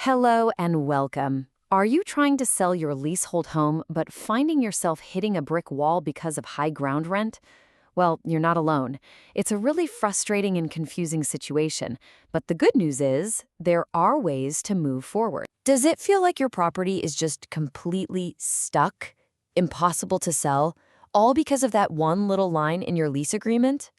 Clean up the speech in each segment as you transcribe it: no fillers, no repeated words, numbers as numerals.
Hello and welcome. Are you trying to sell your leasehold home but finding yourself hitting a brick wall because of high ground rent? Well, you're not alone. It's a really frustrating and confusing situation, but the good news is there are ways to move forward. Does it feel like your property is just completely stuck, impossible to sell, all because of that one little line in your lease agreement?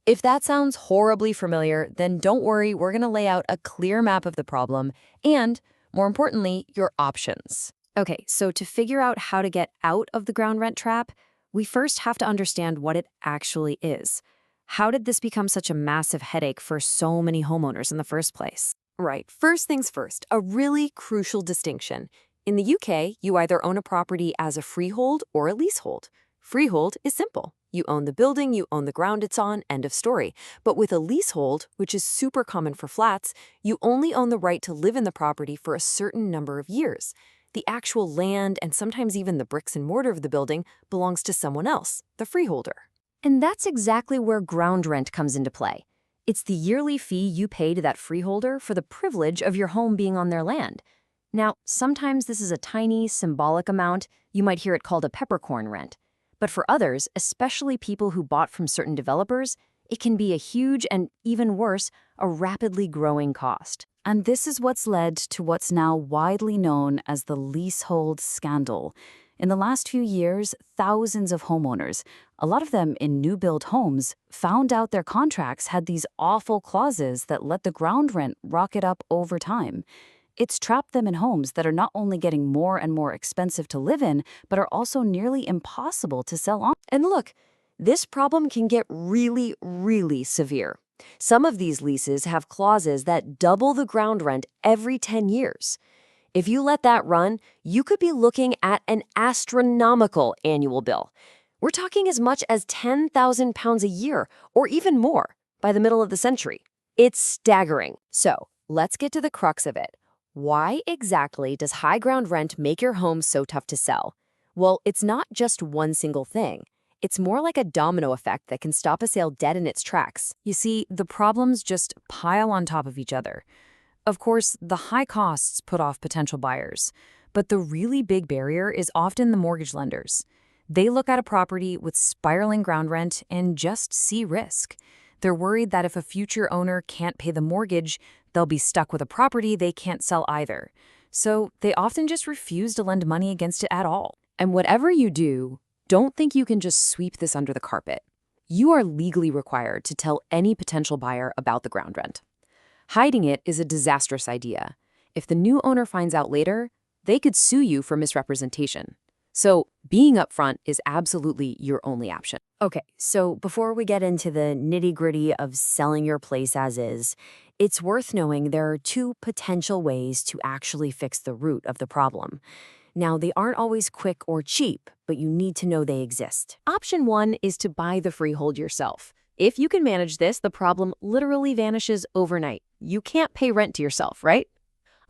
If that sounds horribly familiar, then don't worry, we're going to lay out a clear map of the problem and, more importantly, your options. Okay, so to figure out how to get out of the ground rent trap, we first have to understand what it actually is. How did this become such a massive headache for so many homeowners in the first place? Right. First things first, a really crucial distinction. In the UK, you either own a property as a freehold or a leasehold. Freehold is simple. You own the building, you own the ground it's on, end of story. But with a leasehold, which is super common for flats, you only own the right to live in the property for a certain number of years. The actual land and sometimes even the bricks and mortar of the building belongs to someone else, the freeholder. And that's exactly where ground rent comes into play. It's the yearly fee you pay to that freeholder for the privilege of your home being on their land. Now, sometimes this is a tiny, symbolic amount. You might hear it called a peppercorn rent. But for others, especially people who bought from certain developers, it can be a huge and, even worse, a rapidly growing cost. And this is what's led to what's now widely known as the leasehold scandal. In the last few years, thousands of homeowners, a lot of them in new-build homes, found out their contracts had these awful clauses that let the ground rent rocket up over time. It's trapped them in homes that are not only getting more and more expensive to live in, but are also nearly impossible to sell on. And look, this problem can get really, really severe. Some of these leases have clauses that double the ground rent every 10 years. If you let that run, you could be looking at an astronomical annual bill. We're talking as much as £10,000 a year, or even more, by the middle of the century. It's staggering. So, let's get to the crux of it. Why exactly does high ground rent make your home so tough to sell? Well, it's not just one single thing. It's more like a domino effect that can stop a sale dead in its tracks. You see, the problems just pile on top of each other. Of course, the high costs put off potential buyers, but the really big barrier is often the mortgage lenders. They look at a property with spiraling ground rent and just see risk. They're worried that if a future owner can't pay the mortgage, they'll be stuck with a property they can't sell either. So they often just refuse to lend money against it at all. And whatever you do, don't think you can just sweep this under the carpet. You are legally required to tell any potential buyer about the ground rent. Hiding it is a disastrous idea. If the new owner finds out later, they could sue you for misrepresentation. So being upfront is absolutely your only option. Okay, so before we get into the nitty-gritty of selling your place as is, it's worth knowing there are two potential ways to actually fix the root of the problem. Now, they aren't always quick or cheap, but you need to know they exist. Option 1 is to buy the freehold yourself. If you can manage this, the problem literally vanishes overnight. You can't pay rent to yourself, right?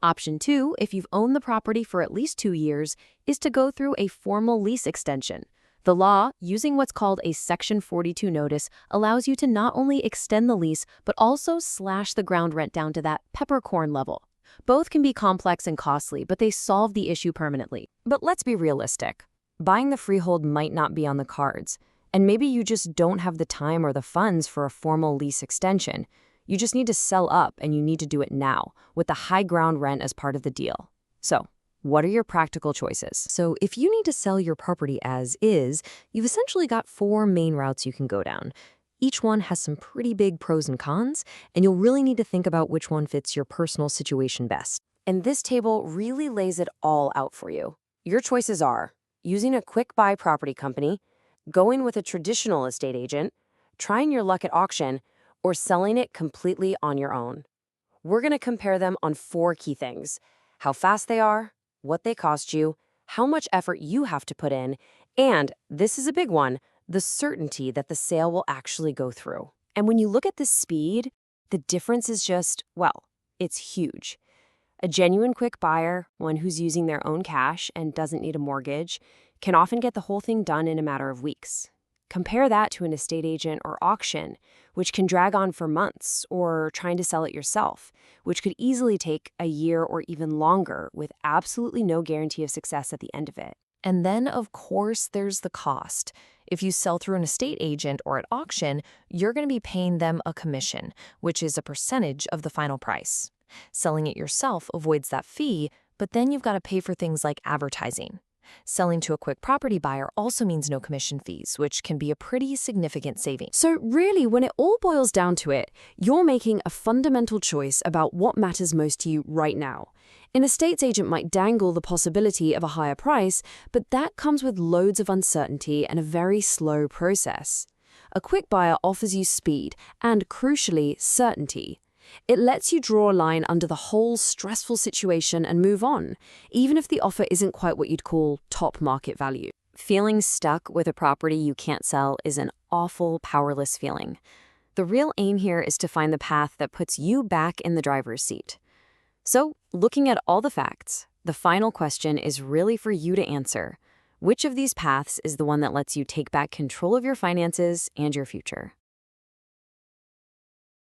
Option 2, if you've owned the property for at least 2 years, is to go through a formal lease extension. The law, using what's called a Section 42 notice, allows you to not only extend the lease, but also slash the ground rent down to that peppercorn level. Both can be complex and costly, but they solve the issue permanently. But let's be realistic. Buying the freehold might not be on the cards, and maybe you just don't have the time or the funds for a formal lease extension. You just need to sell up, and you need to do it now, with the high ground rent as part of the deal. So, what are your practical choices? So if you need to sell your property as is, you've essentially got 4 main routes you can go down. Each one has some pretty big pros and cons, and you'll really need to think about which one fits your personal situation best. And this table really lays it all out for you. Your choices are using a quick buy property company, going with a traditional estate agent, trying your luck at auction, or selling it completely on your own. We're going to compare them on 4 key things: how fast they are, what they cost you, how much effort you have to put in, and, this is a big one, the certainty that the sale will actually go through. And when you look at the speed, the difference is just, well, it's huge. A genuine quick buyer, one who's using their own cash and doesn't need a mortgage, can often get the whole thing done in a matter of weeks. Compare that to an estate agent or auction, which can drag on for months, or trying to sell it yourself, which could easily take a year or even longer with absolutely no guarantee of success at the end of it. And then, of course, there's the cost. If you sell through an estate agent or at auction, you're going to be paying them a commission, which is a percentage of the final price. Selling it yourself avoids that fee, but then you've got to pay for things like advertising. Selling to a quick property buyer also means no commission fees, which can be a pretty significant saving. So really, when it all boils down to it, you're making a fundamental choice about what matters most to you right now. An estate's agent might dangle the possibility of a higher price, but that comes with loads of uncertainty and a very slow process. A quick buyer offers you speed and, crucially, certainty. It lets you draw a line under the whole stressful situation and move on, even if the offer isn't quite what you'd call top market value. Feeling stuck with a property you can't sell is an awful, powerless feeling. The real aim here is to find the path that puts you back in the driver's seat. So, looking at all the facts, the final question is really for you to answer. Which of these paths is the one that lets you take back control of your finances and your future?